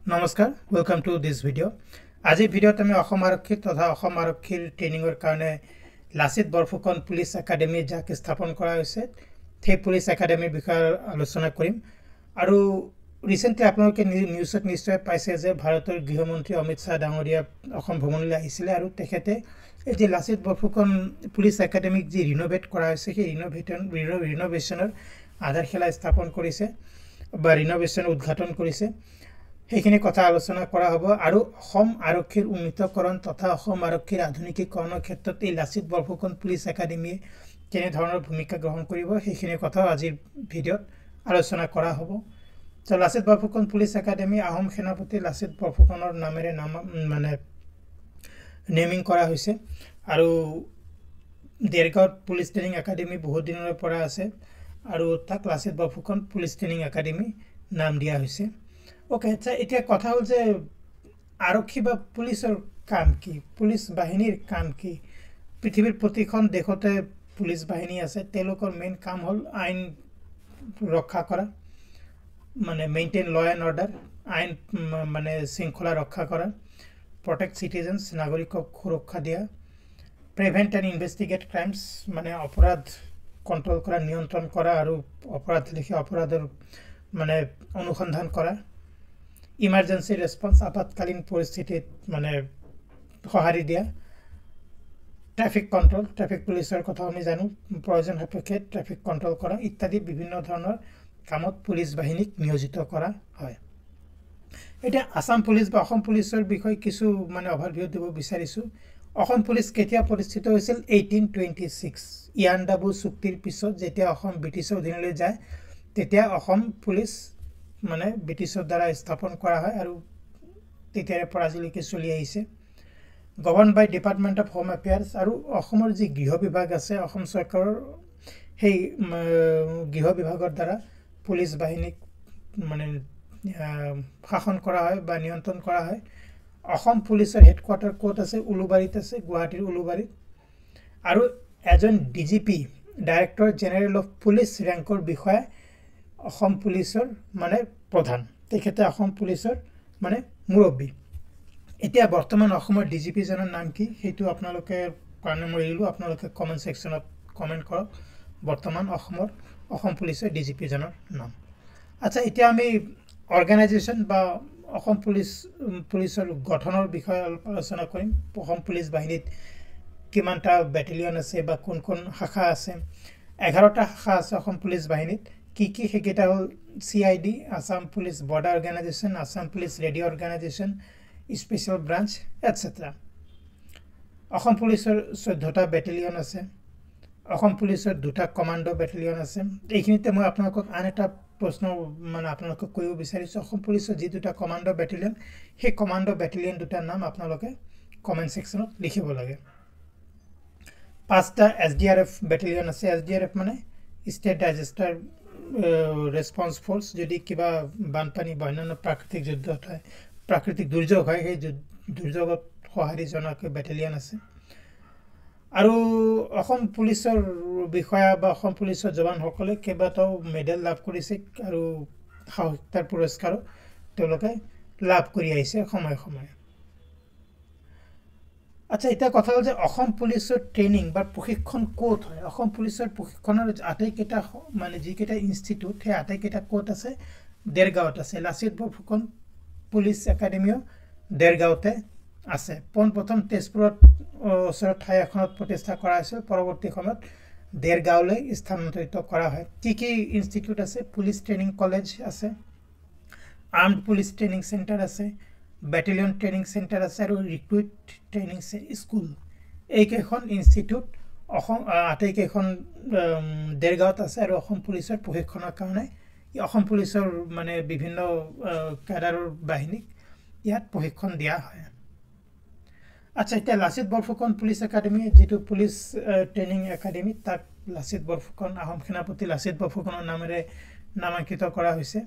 নমস্কাৰ welcome to this video আজি ভিডিওত আমি অসম আৰক্ষী তথা অসম আৰক্ষীৰ ট্ৰেইনিংৰ কাৰণে লাচিত বৰফুকন পুলিচ একাডেমি যাক স্থাপন কৰা হৈছে সেই পুলিচ একাডেমিৰ বিষয়ে আলোচনা কৰিম আৰু ৰিসেন্টলি আপোনালোকে নিউজত নিশ্চয় পাইছে যে ভাৰতৰ গৃহমন্ত্ৰী অমিত শাহ ডাঙৰীয়া অসম ভ্ৰমণলৈ আহিছিল আৰু তেখেতে এই যে লাচিত বৰফুকন পুলিচ একাডেমিক যি ৰিনোভেট কৰা হৈছে সেই ৰিনোভেশনৰ আধাৰশিলা স্থাপন কৰিছে বা ৰিনোভেশন উদ্ঘাটন কৰিছে সেইখিনি কথা আলোচনা কৰা হ'ব আৰু অসম আৰক্ষীৰ উন্নীতকৰণ তথা অসম আৰক্ষীৰ আধুনিকীকৰণৰ ক্ষেত্ৰত এই লাচিত বৰফুকন পুলিচ একাডেমিয়ে কেনে ধৰণৰ ভূমিকা গ্ৰহণ কৰিব সেইখিনি কথা আজিৰ ভিডিঅ'ত আলোচনা কৰা হ'ব তো লাচিত বৰফুকন পুলিচ একাডেমি আহোম সেনাপতি লাচিত বৰফুকনৰ নামেৰে মানে নেমিং কৰা হৈছে আৰু দেৰগাঁও পুলিচ ট্ৰেইনিং একাডেমি বহুত দিনৰ পৰা আছে আৰু তাক Lachit Borphukan police training academy নাম দিয়া হৈছে ওকে আচ্ছা এটা কথা হল যে আৰক্ষী বা পুলিচৰ কাম কি পুলিচ বাহিনীৰ কাম কি পৃথিৱীৰ প্ৰতিখন দেশতে পুলিচ বাহিনী আছে তেওঁলোকৰ মেইন কাম হল আইন ৰক্ষা কৰা মানে মেইনটেইন ল এণ্ড অৰ্ডাৰ আইন মানে শৃংখলা ৰক্ষা কৰা প্ৰটেক্ট সিটিজেন্স নাগৰিকক সুৰক্ষা দিয়া প্ৰিভেন্ট এণ্ড ইনভেষ্টিগেট ক্ৰাইমছ মানে অপৰাধ কন্ট্ৰোল কৰা নিয়ন্ত্ৰণ কৰা আৰু অপৰাধ লিখি অপৰাধৰ মানে অনুসন্ধান কৰা ইমাৰ্জেন্সি ৰেসপন্স আপাতকালীন পৰিস্থিতিত মানে সঁহাৰি দিয়া ট্রাফিক কন্ট্রোল ট্রাফিক পুলিশের কথা আমি জানো প্রয়োজন সাপেক্ষে ট্রাফিক কন্ট্রোল করা ইত্যাদি বিভিন্ন ধরনের কামত পুলিশ বাহিনীক নিয়োজিত করা হয় এটা আসাম পুলিশ বা অসম পুলিশের বিষয় কিছু মানে ওভারভিউ দিব বিচাৰিছো অসম পুলিশ কেতিয়া প্ৰতিষ্ঠিত হৈছিল 1826 ইয়ান্ডাবু চুক্তিৰ পিছত যেতিয়া অসম ব্ৰিটিছৰ অধীনলৈ যায় তেতিয়া অসম পুলিশ মানে ব্ৰিটিছৰ দ্বাৰা স্থাপন কৰা হয় আৰু তেতিয়াৰে পৰা আজিলৈকে চলি আহিছে গভৰ্ন বাই ডিপাৰ্টমেন্ট অফ হোম এফেয়াৰ্স আৰু অসমৰ যি গৃহ বিভাগ আছে অসম চৰকাৰৰ সেই গৃহ বিভাগৰ দ্বাৰা পুলিচ বাহিনীক মানে শাসন কৰা হয় বা নিয়ন্ত্ৰণ কৰা হয় অসম পুলিচৰ হেডকোৱাৰ্টাৰ কোড আছে উলুবাৰীত আছে গুৱাহাটীৰ উলুবাৰীত আৰু এজন DGP director general of police ৰেংকৰ বিষয়ে অসম পুলিচৰ মানে প্ৰধান তেখেতে অসম পুলিচৰ মানে মুৰব্বী এতিয়া বৰ্তমান অসমৰ ডিজিপি জনৰ নাম কি হেতু আপোনালোকে কাৰণে মই এৰিলো আপোনালোকে কমেন্ট সেকশনত কমেন্ট কৰক বৰ্তমান অসম পুলিচৰ ডিজিপি জনৰ নাম আচ্ছা এতিয়া আমি অৰ্গানাইজেশ্যন বা অসম পুলিচৰ গঠনৰ বিষয়ে আলোচনা কৰিম অসম পুলিচ বাহিনীত কিমানটা ব্যাটালিয়ন আছে বা কোন কোন শাখা আছে 11টা শাখা আছে অসম পুলিচ বাহিনীত কি হেকেটা হল CID Assam police border organisation Assam police radio organisation special branch etcetera Assam পুলিশের 14টা ব্যাটালিয়ন আছে অসম পুলিশের 2টা কমান্ডো ব্যাটালিয়ন আছে এইখিনিতে মই আপোনালোকক আন এটা প্ৰশ্ন মানে আপোনালোকক কৈব বিচাৰিছো অসম পুলিশেৰ যে 2টা কমান্ডো ব্যাটালিয়ন সেই কমান্ডো ব্যাটালিয়ন দুটাৰ নাম আপোনালোকে কমেন্ট সেকশনত লিখিব লাগে 5টা SDRF ব্যাটালিয়ন আছে SDRF মানে স্টেট ডিজাস্টার রেসপন্স ফোর্স যদি কিবা বানপানী বা অন্যান্য প্ৰাকৃতিক যুদ্ধ হয় প্ৰাকৃতিক দুৰ্যোগ হয় সেই দুৰ্যোগত সঁহাৰি জনাকে ব্যাটালিয়ন আছে আৰু অসম পুলিচৰ বিষয়া বা অসম পুলিচৰ জৱানসকলে কেইবাটাও মেডেল লাভ কৰিছে আৰু সাহসিকতাৰ পুৰস্কাৰ তেওঁলোকে লাভ কৰি আহিছে সময় সময় আচ্ছা এটা কথা হল যে অসম পুলিচৰ ট্ৰেইনিং বা প্ৰশিক্ষণ কোট হয় অসম পুলিচৰ প্ৰশিক্ষণৰ আটাইকেইটা মানে যিকেইটা ইনষ্টিটিউট সেই আটাইকেইটা কোট আছে দেৰগাঁৱত আছে লাচিত বৰফুকন পুলিচ একাডেমিও দেৰগাঁৱতে আছে প্ৰথম তেজপুৰত ওচৰৰ ঠাই এখনত প্ৰতিষ্ঠা কৰা হৈছিল পৰৱৰ্তী সময়ত দেৰগাঁৱলৈ স্থানান্তৰিত কৰা হয় কি ইনষ্টিটিউট আছে পুলিচ ট্ৰেইনিং কলেজ আছে আৰ্মড পুলিচ ট্ৰেইনিং সেন্টাৰ আছে ব্যাটালিয়ন ট্ৰেনিং সেন্টাৰ আছে আৰু ৰিক্ৰুট ট্ৰেনিং স্কুল এইকেইখন ইনষ্টিটিউট অসম আটাইকেইখন দেৰগাঁৱত আছে আৰু অসম পুলিচৰ প্ৰশিক্ষণৰ কাৰণে অসম পুলিচৰ মানে বিভিন্ন ক্যাডাৰৰ বাহিনীক ইয়াত প্ৰশিক্ষণ দিয়া হয় আচ্ছা এতিয়া লাচিত বৰফুকন পুলিচ একাডেমি যেটো পুলিচ ট্ৰেনিং একাডেমি তাক লাচিত বৰফুকন আহোম সেনাপতি লাচিত বৰফুকনৰ নামেৰে নামাঙ্কিত কৰা হৈছে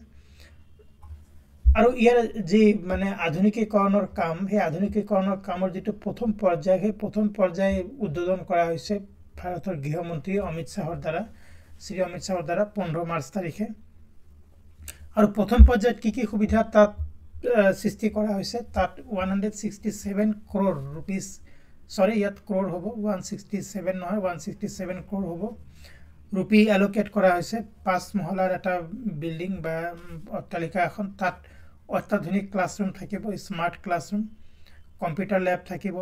আৰু ইয়াৰ যে মানে আধুনিকীকৰণৰ কাম সেই আধুনিকীকৰণৰ কামৰ যেটো প্ৰথম পৰ্যায় সেই প্ৰথম পৰ্যায় উদ্বোধন কৰা হৈছে ভাৰতৰ গৃহমন্ত্ৰী অমিত শাহৰ দ্বাৰা শ্ৰী অমিত শাহৰ দ্বাৰা 15 মাৰ্চ তাৰিখে আৰু প্ৰথম পৰ্যায়ত কি সুবিধা তাত সৃষ্টি কৰা হৈছে তাত 167 crore rupees সৰি ইয়াত crore হ'ব 167 নহয় 167 crore হ'ব rupee allocate কৰা হৈছে 5 মহলাৰ এটা বিল্ডিং বা অট্টালিকা এখন তাত অত্যাধুনিক ক্লাছৰুম থাকিব স্মাৰ্ট ক্লাছৰুম কম্পিউটাৰ ল্যাব থাকিব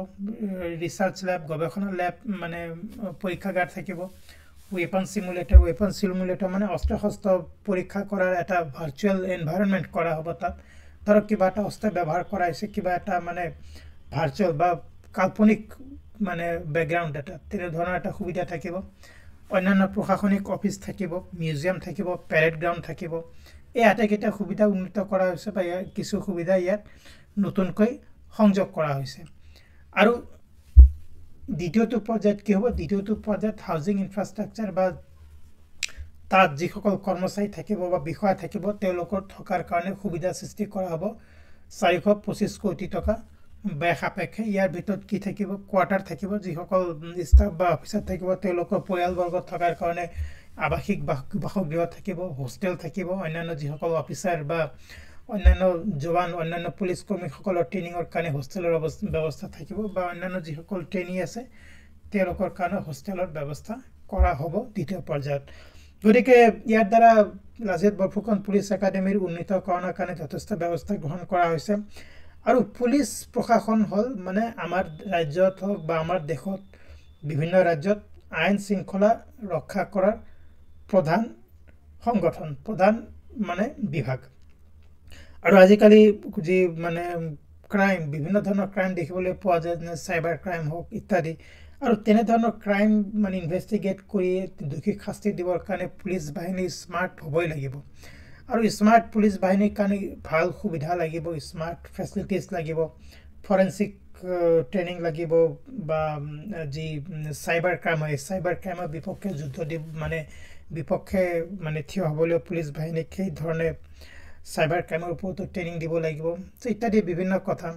ৰিসাৰ্চ ল্যাব গৱেষণা ল্যাব মানে পৰীক্ষাগাৰ থাকিব weapon simulator মানে অস্ত্ৰ-শস্ত্ৰ পৰীক্ষা কৰাৰ এটা ভাৰ্চুৱেল এনভায়ৰনমেন্ট কৰা হ'ব তাত ধৰক কিবা এটা অস্ত্ৰ ব্যৱহাৰ কৰা হৈছে কিবা এটা মানে ভাৰ্চুৱেল বা কাল্পনিক মানে ব্যাকগ্ৰাউণ্ড এটা তেনে ধৰণৰ এটা সুবিধা থাকিব অন্যান্য প্ৰশাসনিক অফিচ থাকিব মিউজিয়াম থাকিব প্যাৰেড গ্ৰাউণ্ড থাকিব এই আটাইকেইটা সুবিধা উন্নত কৰা হৈছে বা কিছু সুবিধা ইয়াত নতুনকৈ সংযোগ কৰা হৈছে আৰু দ্বিতীয়টো পৰ্যায়ত কি হ'ব দ্বিতীয়টো পৰ্যায়ত হাউজিং ইনফ্ৰাষ্ট্ৰাকচাৰ বা তাত যিসকল কৰ্মচাৰী থাকিব বা বিষয়া থাকিব তেওঁলোকৰ থকাৰ কাৰণে সুবিধা সৃষ্টি কৰা হ'ব 425 কোটি টকা ব্যয় সাপেক্ষে ইয়াৰ ভিতৰত কি থাকিব কোৱাৰ্টাৰ থাকিব যিসকল ষ্টাফ বা অফিচাৰ থাকিব তেওঁলোকৰ পৰিয়ালবৰ্গ থকাৰ কাৰণে আৱাসিক বাসগৃহ থাকিব হোষ্টেল থাকিব অন্যান্য যিসকল অফিচাৰ বা অন্যান্য জৱান অন্যান্য পুলিশ কৰ্মীসকলৰ ট্ৰেইনিংৰ কাৰণে হোষ্টেলৰ ব্যৱস্থা থাকিব বা অন্যান্য যিসকল ট্ৰেইনি আছে তেওঁলোকৰ কাৰণে হোষ্টেলৰ ব্যৱস্থা কৰা হ'ব দ্বিতীয় পৰ্যায়ত গতিকে ইয়াৰ দ্বাৰা লাচিত বৰফুকন পুলিচ একাডেমীৰ উন্নীতকৰণৰ কাৰণে যথেষ্ট ব্যৱস্থা গ্ৰহণ কৰা হৈছে আৰু পুলিচ প্ৰশাসন হল মানে আমাৰ ৰাজ্যত হওক বা আমাৰ দেশত বিভিন্ন ৰাজ্যত আইন শৃংখলা ৰক্ষা কৰাৰ প্ৰধান সংগঠন প্ৰধান মানে বিভাগ আৰু আজিকালি যি মানে ক্ৰাইম বিভিন্ন ধৰণৰ ক্ৰাইম দেখিবলৈ পোৱা যায় যেনে সাইবাৰ ক্ৰাইম হওক ইত্যাদি আৰু তেনে ধৰণৰ ক্ৰাইম মানে ইনভেষ্টিগেট কৰি দোষীক শাস্তি দিবৰ কাৰণে পুলিচ বাহিনী স্মাৰ্ট হ'বই লাগিব আৰু স্মাৰ্ট পুলিচ বাহিনীৰ কাৰণে ভাল সুবিধা লাগিব স্মাৰ্ট ফেচিলিটিজ লাগিব ফৰেনসিক ট্ৰেইনিং লাগিব বা যি সাইবাৰ ক্ৰাইম হয় সাইবাৰ ক্ৰাইমৰ বিপক্ষে যুদ্ধ দি মানে বিপক্ষে মানে থিয় হ'বলৈ পুলিচ বাহিনীক সেই ধৰণে সাইবাৰ ক্ৰাইমৰ ওপৰত ট্ৰেইনিং দিব লাগিব ইত্যাদি বিভিন্ন কথা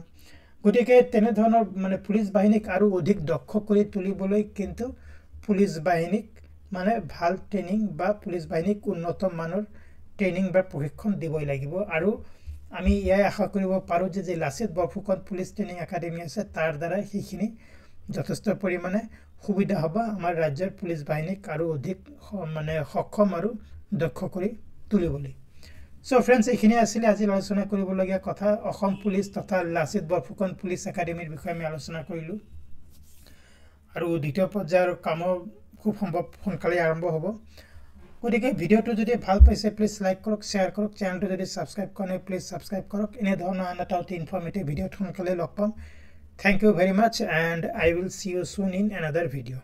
গতিকে তেনে ধৰণৰ মানে পুলিচ বাহিনীক আৰু অধিক দক্ষ কৰি তুলিবলৈ কিন্তু পুলিচ বাহিনীক মানে ভাল ট্ৰেইনিং বা পুলিচ বাহিনীক উন্নত মানৰ ট্ৰেইনিং বা প্ৰশিক্ষণ দিবই লাগিব আৰু আমি ইয়াই আশা কৰিব পাৰো যে Lachit Borphukan police training academy আছে তাৰ দ্বাৰা সেইখিনি যথেষ্ট পৰিমাণে সুবিধা হ'ব আমাৰ ৰাজ্যৰ পুলিচ বাহিনীক আৰু অধিক মানে সক্ষম আৰু দক্ষ কৰি তুলিবলৈ So friends, এইখিনি আছিল আজি আলোচনা কৰিবলগীয়া কথা অসম পুলিচ তথা লাচিত বৰফুকন পুলিচ একাডেমীৰ বিষয়ে আমি আলোচনা কৰিলো আৰু দ্বিতীয় পৰ্যায়ৰ কাম খুব সম্ভৱ সোনকালে আৰম্ভ হ'ব গতিকে ভিডিওটো যদি ভাল পাইছে প্লিজ লাইক কৰক শেয়াৰ কৰক চেনেলটো যদি সাবস্ক্ৰাইব কৰে প্লিজ সাবস্ক্ৰাইব কৰক এনে ধৰণৰ আন এটা ইনফৰ্মেটিভ ভিডিও সোনকালে লগ পাম Thank you very much and I will see you soon in another video